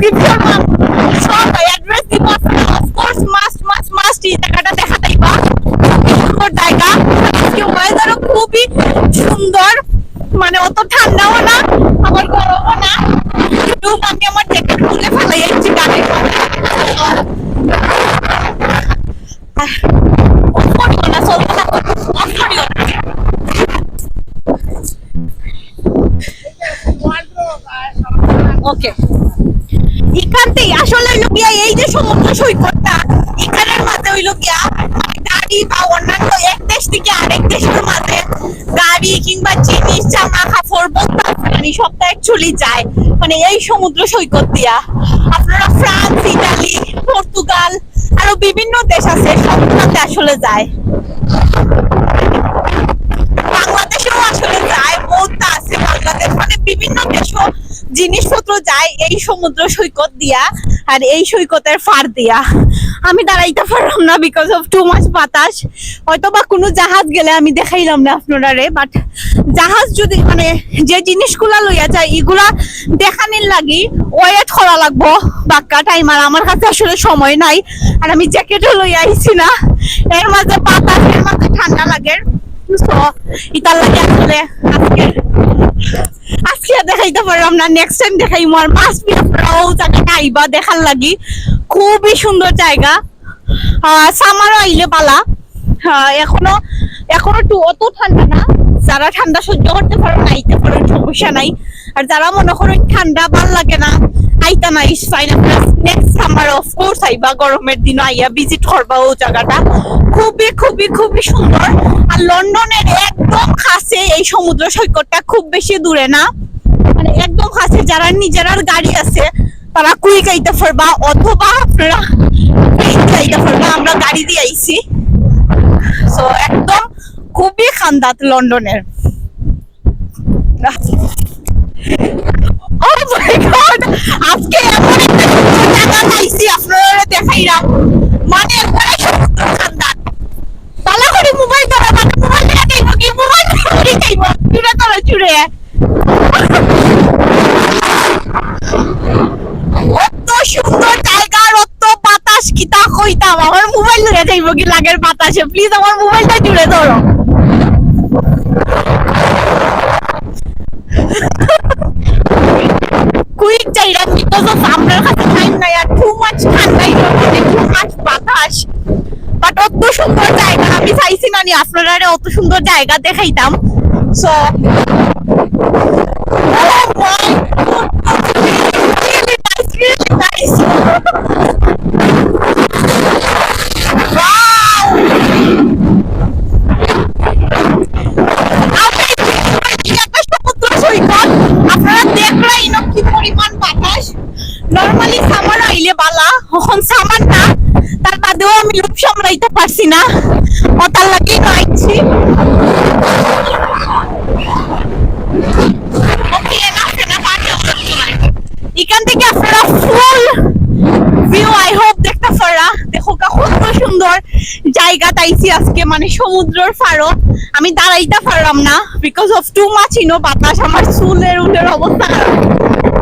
Description সব address দিব। Of course must এই জায়গাটা দেখাতেই বা সুন্দর জায়গা। আজকে ওয়েদারও খুবই সুন্দর, মানে অত ঠান্ডাও না আবার গরমও না। আমি আমার জ্যাকেট খুলে ফেলাই যাচ্ছি গাড়ির মধ্যে। ওকে, এখানতেই আসলে হইলো গিয়া এই যে সমুদ্র সৈকতটা, এখানের মাঝে হইলো গিয়া গাড়ি বা অন্যান্য এক দেশ থেকে আরেক দেশের মাঝে গাড়ি কিংবা জিনিস জামা কাপড় বস্তা মানে সবটা অ্যাকচুয়ালি যায় মানে এই সমুদ্র সৈকত দিয়া। আপনারা ফ্রান্স, ইতালি, পর্তুগাল আরো বিভিন্ন দেশ আছে, সবটাতে আসলে যায়। বাংলাদেশেও আসলে যায়, বহুতটা আছে বাংলাদেশ, মানে বিভিন্ন দেশও জিনিসপত্র যায় এই সমুদ্র সৈকত দিয়া আর এই সৈকতের পার দিয়া। আমি দাঁড়াইতে পারলাম না বিকজ অফ টু মাচ বাতাস। হয়তো বা কোনো জাহাজ গেলে আমি দেখাইলাম না আপনারে, বাট জাহাজ যদি মানে যে জিনিসগুলা লইয়া যায় এগুলা দেখানির লাগি ওয়েট করা লাগবো বাক্কা টাইম, আর আমার কাছে আসলে সময় নাই। আর আমি জ্যাকেটও লইয়া আইছি না, এর মাঝে বাতাস, এর মাঝে ঠান্ডা লাগে। ইতার লাগে আসলে আজকে দেখাইতে পারলাম না, নেক্সট টাইম দেখাইমু। আর মাস্ট বি আপনারাও জায়গাটা আইবা দেখার লাগি, খুবই সুন্দর জায়গা। সামারও আইলে পালা, এখনো অত ঠান্ডা না। যারা ঠান্ডা সহ্য করতে পারেন আইতে পারেন, সমস্যা নাই। আর যারা মনে করেন ঠান্ডা ভাল লাগে না আইতা না, ইস ফাইন। আপনারা নেক্সট সামার অফকোর্স আইবা, গরমের দিন আইয়া ভিজিট করবা ও জায়গাটা, খুবই খুবই খুবই সুন্দর। আর লন্ডনের একদম কাছে এই সমুদ্র সৈকতটা, খুব বেশি দূরে না, মানে একদম কাছে। যারা নিজেরার গাড়ি আছে তারা কুইক আইতে পারবা, অথবা আপনারা আইতে পারবা। আমরা গাড়ি দিয়ে আইছি, সো একদম খুবই খান্দাত লন্ডনের। Oh my God! আজকে এমন একটা সুন্দর জায়গা পাইছি আপনারা দেখাইলাম, মানে একবারে সমুদ্র খান্দাত। তালা করে মোবাইল ধরা, মানে মোবাইল নিয়ে যাইব কি, মোবাইল নিয়ে যাইব চুরে ধরে চুরে। অত সুন্দর জায়গা, অত বাতাস, কিতা কইতাম। আমার মোবাইল নিয়ে যাইব কি লাগের বাতাসে, প্লিজ আমার মোবাইলটা জুড়ে ধরো। কুইক চাইলাম বিকজ অফ আপনার কাছে টাইম নাই, আর টু মাচ ঠান্ডাই, টু মাচ বাতাস। বাট অত সুন্দর জায়গা, আমি চাইছি না নি আপনারা অত সুন্দর জায়গা দেখাইতাম। সো আপনারা দেখলাই না কি পরিমাণ বাতাস। নরমালি সামার আইলে বালা, এখন সামার না, তার বাদেও আমি লোভ সামলাইতে পারছি না, ওটার লাগেই আইছি। এখান থেকে আপনারা ফুল ভিউ আই হোপ দেখতে পারা। দেখো কত সুন্দর জায়গা তাইছি আজকে, মানে সমুদ্রের পাড়ও। আমি দাঁড়াইতে পারলাম না বিকজ অফ টু মাচ বাতাস, আমার চুলের উঠের অবস্থা খারাপ।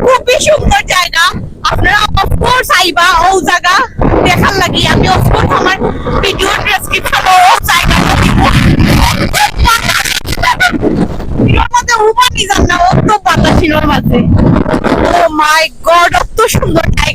খুবই সুন্দর জায়গা, আপনারা অফকোর্স আইবা ও জায়গা দেখার লাগি। আমি অফকোর্স আমার ভিডিও ডেসক্রিপশনে ও জায়গাটা দিব। এর মধ্যে উবানি যান না, অত বাতাস এর মাঝে। ও মাই গড, অত সুন্দর জায়গা।